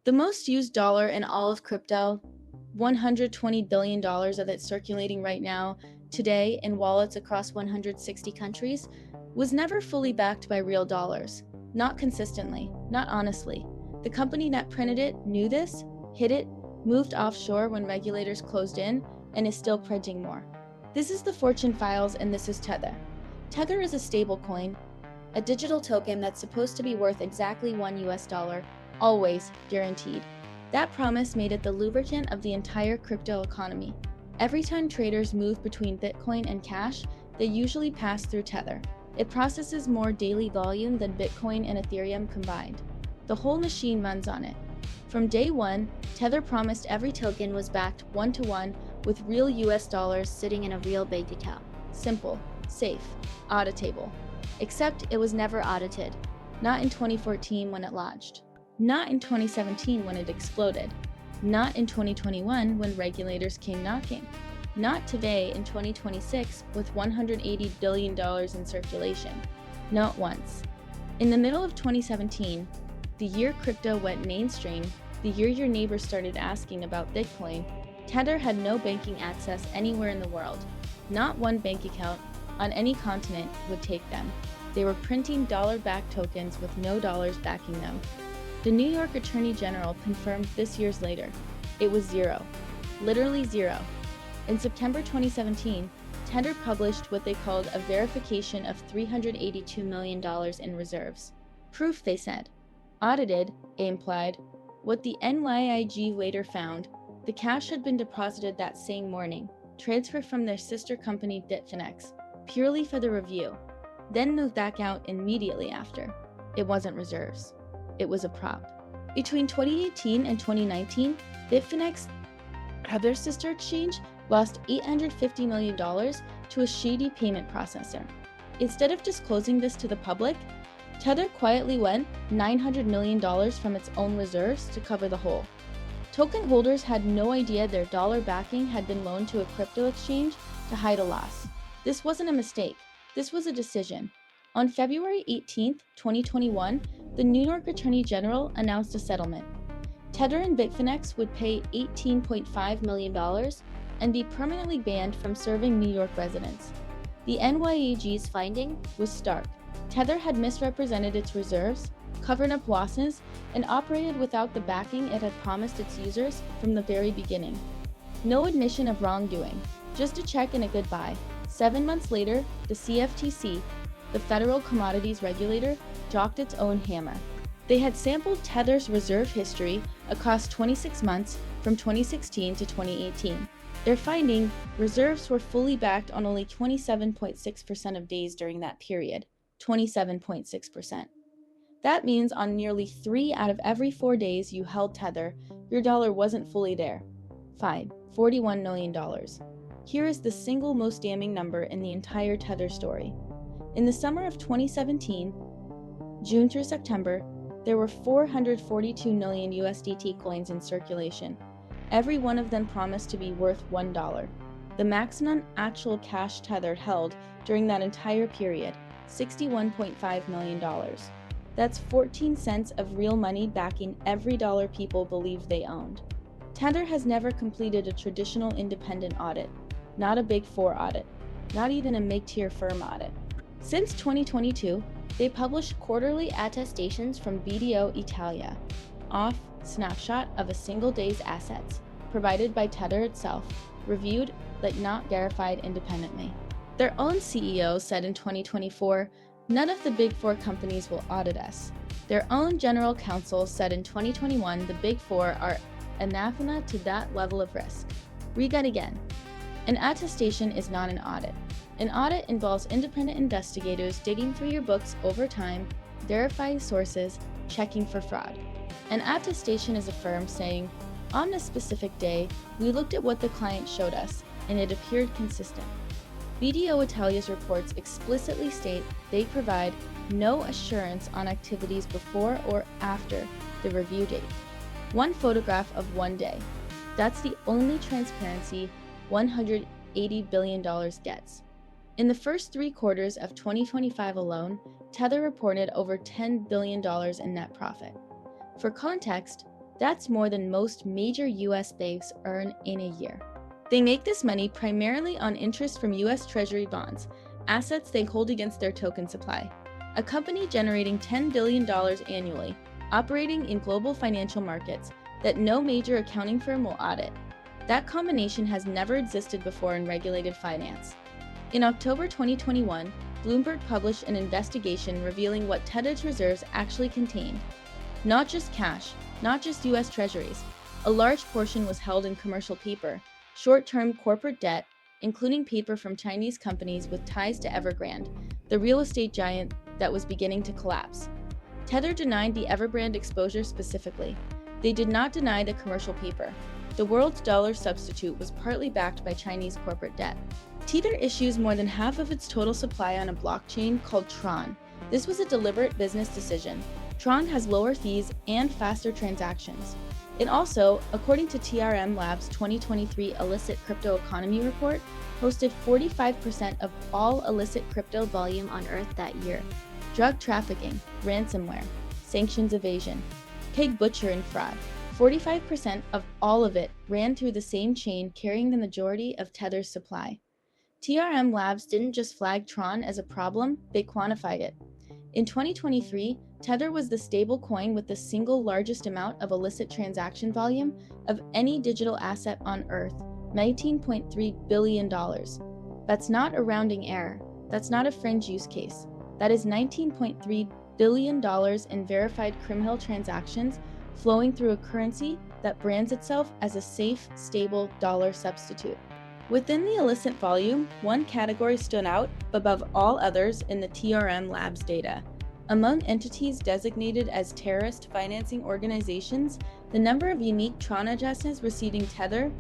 The most used dollar in all of crypto, $120 billion of it circulating right now, today, in wallets across 160 countries, was never fully backed by real dollars. Not consistently, not honestly. The company that printed it knew this, hid it, moved offshore when regulators closed in, and is still printing more. This is the Fortune Files, and this is Tether. Tether is a stablecoin, a digital token that's supposed to be worth exactly $1, always guaranteed. That promise made it the lubricant of the entire crypto economy. Every time traders move between Bitcoin and cash, they usually pass through Tether. It processes more daily volume than Bitcoin and Ethereum combined. The whole machine runs on it. From day one, Tether promised every token was backed one-to-one with real US dollars sitting in a real bank account. Simple, safe, auditable. Except it was never audited. Not in 2014 when it launched. Not in 2017 when it exploded. Not in 2021 when regulators came knocking. Not today in 2026 with $180 billion in circulation. Not once. In the middle of 2017, the year crypto went mainstream, the year your neighbors started asking about Bitcoin, Tether had no banking access anywhere in the world. Not one bank account on any continent would take them. They were printing dollar-backed tokens with no dollars backing them. The New York Attorney General confirmed this years later. It was zero. Literally zero. In September 2017, Tether published what they called a verification of $382 million in reserves. Proof, they said. Audited, they implied. What the NYAG later found, the cash had been deposited that same morning, transferred from their sister company Bitfinex, purely for the review, then moved back out immediately after. It wasn't reserves. It was a prop. Between 2018 and 2019, Bitfinex, their sister exchange, lost $850 million to a shady payment processor. Instead of disclosing this to the public, Tether quietly went $900 million from its own reserves to cover the hole. Token holders had no idea their dollar backing had been loaned to a crypto exchange to hide a loss. This wasn't a mistake. This was a decision. On February 18, 2021, the New York Attorney General announced a settlement. Tether and Bitfinex would pay $18.5 million and be permanently banned from serving New York residents. The NYAG's finding was stark. Tether had misrepresented its reserves, covered up losses, and operated without the backing it had promised its users from the very beginning. No admission of wrongdoing, just a check and a goodbye. 7 months later, the CFTC, the Federal Commodities Regulator, dropped its own hammer. They had sampled Tether's reserve history across 26 months from 2016 to 2018. Their finding, reserves were fully backed on only 27.6% of days during that period. 27.6%. That means on nearly 3 out of every 4 days you held Tether, your dollar wasn't fully there. Fine, $41 million. Here is the single most damning number in the entire Tether story. In the summer of 2017, June through September, there were 442 million USDT coins in circulation. Every one of them promised to be worth $1. The maximum actual cash Tether held during that entire period, $61.5 million. That's 14 cents of real money backing every dollar people believed they owned. Tether has never completed a traditional independent audit, not a Big Four audit, not even a mid-tier firm audit. Since 2022, they published quarterly attestations from BDO Italia, off snapshot of a single day's assets, provided by Tether itself, reviewed but not verified independently. Their own CEO said in 2024, none of the Big Four companies will audit us. Their own general counsel said in 2021 the Big Four are anathema to that level of risk. Read that again. An attestation is not an audit. An audit involves independent investigators digging through your books over time, verifying sources, checking for fraud. An attestation is a firm saying, on this specific day, we looked at what the client showed us, and it appeared consistent. BDO Italia's reports explicitly state they provide no assurance on activities before or after the review date. One photograph of one day. That's the only transparency $180 billion gets. In the first 3 quarters of 2025 alone, Tether reported over $10 billion in net profit. For context, That's more than most major US banks earn in a year. They make this money primarily on interest from US Treasury bonds, assets they hold against their token supply. A company generating $10 billion annually, operating in global financial markets that no major accounting firm will audit. That combination has never existed before in regulated finance. In October 2021, Bloomberg published an investigation revealing what Tether's reserves actually contained. Not just cash, not just US Treasuries. A large portion was held in commercial paper, short-term corporate debt, including paper from Chinese companies with ties to Evergrande, the real estate giant that was beginning to collapse. Tether denied the Evergrande exposure specifically. They did not deny the commercial paper. The world's dollar substitute was partly backed by Chinese corporate debt. Tether issues more than half of its total supply on a blockchain called Tron. This was a deliberate business decision. Tron has lower fees and faster transactions. It also, according to TRM Labs' 2023 Illicit Crypto Economy Report, hosted 45% of all illicit crypto volume on Earth that year. Drug trafficking, ransomware, sanctions evasion, pig butcher and fraud. 45% of all of it ran through the same chain carrying the majority of Tether's supply. TRM Labs didn't just flag Tron as a problem, they quantified it. In 2023, Tether was the stablecoin with the single largest amount of illicit transaction volume of any digital asset on Earth, $19.3 billion. That's not a rounding error. That's not a fringe use case. That is $19.3 billion in verified criminal transactions flowing through a currency that brands itself as a safe, stable dollar substitute. Within the illicit volume, one category stood out above all others in the TRM Labs data. Among entities designated as terrorist financing organizations, the number of unique Tron addresses receiving Tether,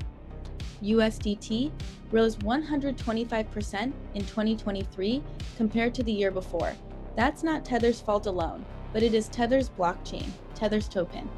USDT, rose 125% in 2023 compared to the year before. That's not Tether's fault alone, but it is Tether's blockchain, Tether's token,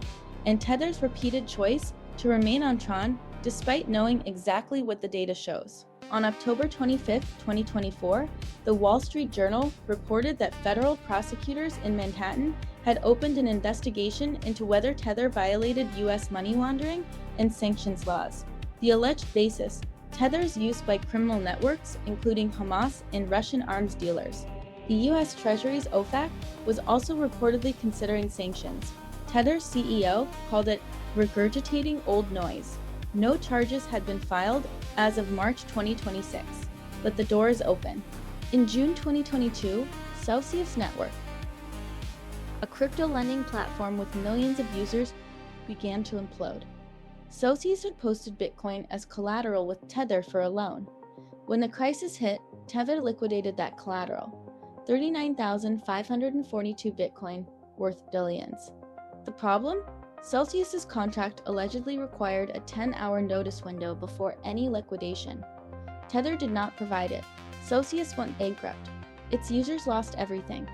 and Tether's repeated choice to remain on Tron despite knowing exactly what the data shows. On October 25, 2024, the Wall Street Journal reported that federal prosecutors in Manhattan had opened an investigation into whether Tether violated U.S. money laundering and sanctions laws. The alleged basis: Tether's use by criminal networks, including Hamas and Russian arms dealers. The U.S. Treasury's OFAC was also reportedly considering sanctions. Tether's CEO called it regurgitating old noise. No charges had been filed as of March 2026, but the door is open. In June 2022, Celsius Network, a crypto lending platform with millions of users, began to implode. Celsius had posted Bitcoin as collateral with Tether for a loan. When the crisis hit, Tether liquidated that collateral. 39,542 Bitcoin, worth billions. The problem? Celsius's contract allegedly required a 10-hour notice window before any liquidation. Tether did not provide it. Celsius went bankrupt. Its users lost everything.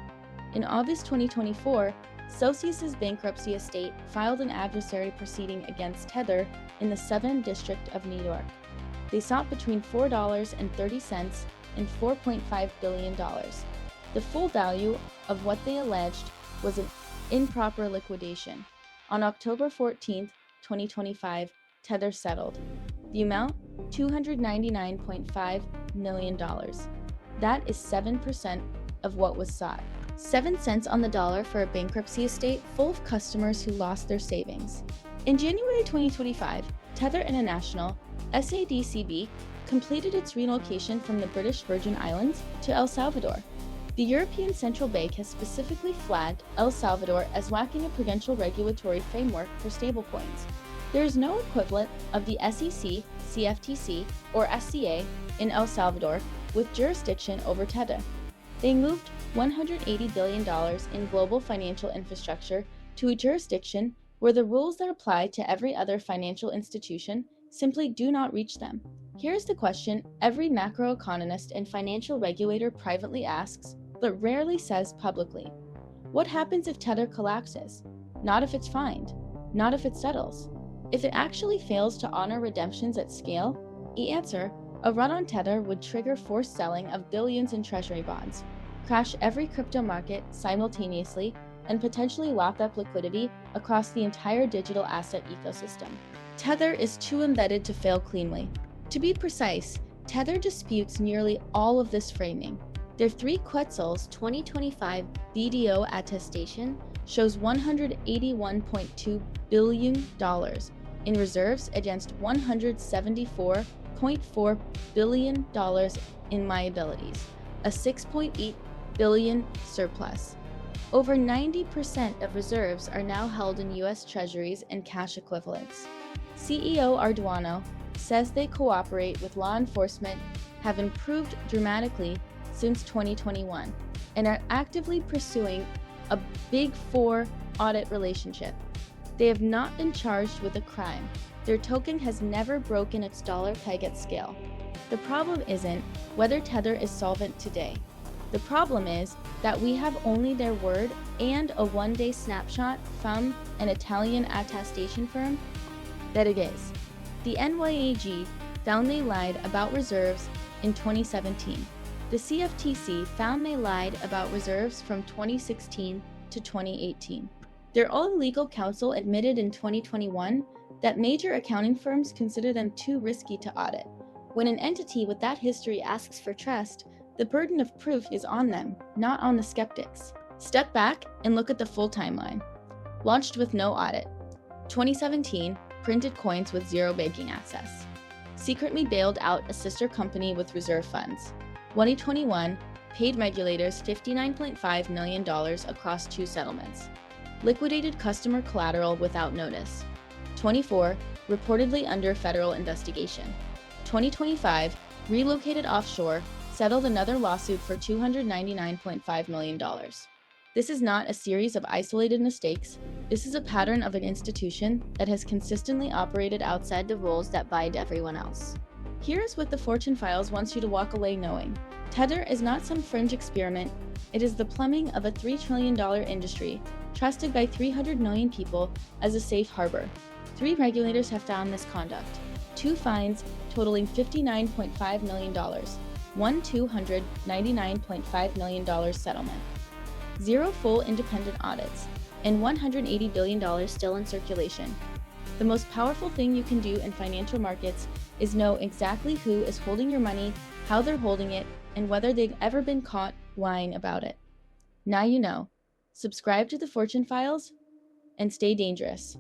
In August 2024, Celsius's bankruptcy estate filed an adversary proceeding against Tether in the Southern District of New York. They sought between $4.30 and $4.5 billion. The full value of what they alleged was an improper liquidation. On October 14, 2025, Tether settled. The amount? $299.5 million. That is 7% of what was sought. 7 cents on the dollar for a bankruptcy estate full of customers who lost their savings. In January 2025, Tether International, SADCB, completed its relocation from the British Virgin Islands to El Salvador. The European Central Bank has specifically flagged El Salvador as lacking a prudential regulatory framework for stablecoins. There is no equivalent of the SEC, CFTC, or SCA in El Salvador with jurisdiction over Tether. They moved $180 billion in global financial infrastructure to a jurisdiction where the rules that apply to every other financial institution simply do not reach them. Here's the question every macroeconomist and financial regulator privately asks, but rarely says publicly. What happens if Tether collapses? Not if it's fined. Not if it settles. If it actually fails to honor redemptions at scale? The answer, a run on Tether would trigger forced selling of billions in treasury bonds, crash every crypto market simultaneously, and potentially lock up liquidity across the entire digital asset ecosystem. Tether is too embedded to fail cleanly. To be precise, Tether disputes nearly all of this framing. Their 3 Quetzals 2025 BDO attestation shows $181.2 billion in reserves against $174.4 billion in liabilities, a $6.8 billion surplus. Over 90% of reserves are now held in U.S. Treasuries and cash equivalents. CEO Arduano says they cooperate with law enforcement, have improved dramatically since 2021, and are actively pursuing a Big Four audit relationship. They have not been charged with a crime. Their token has never broken its dollar peg at scale. The problem isn't whether Tether is solvent today. The problem is that we have only their word and a one-day snapshot from an Italian attestation firm that it is. The NYAG found they lied about reserves in 2017. The CFTC found they lied about reserves from 2016 to 2018. Their own legal counsel admitted in 2021 that major accounting firms consider them too risky to audit. When an entity with that history asks for trust, the burden of proof is on them, not on the skeptics. Step back and look at the full timeline. Launched with no audit. 2017, printed coins with zero banking access. Secretly bailed out a sister company with reserve funds. 2021, paid regulators $59.5 million across 2 settlements. Liquidated customer collateral without notice. 24, reportedly under federal investigation. 2025, relocated offshore, settled another lawsuit for $299.5 million. This is not a series of isolated mistakes. This is a pattern of an institution that has consistently operated outside the rules that bind everyone else. Here's what the Fortune Files wants you to walk away knowing. Tether is not some fringe experiment. It is the plumbing of a $3 trillion industry, trusted by 300 million people as a safe harbor. 3 regulators have found misconduct. 2 fines totaling $59.5 million. 1 $299.5 million settlement. 0 full independent audits, and $180 billion still in circulation. The most powerful thing you can do in financial markets is know exactly who is holding your money, how they're holding it, and whether they've ever been caught lying about it. Now you know. Subscribe to the Fortune Files and stay dangerous.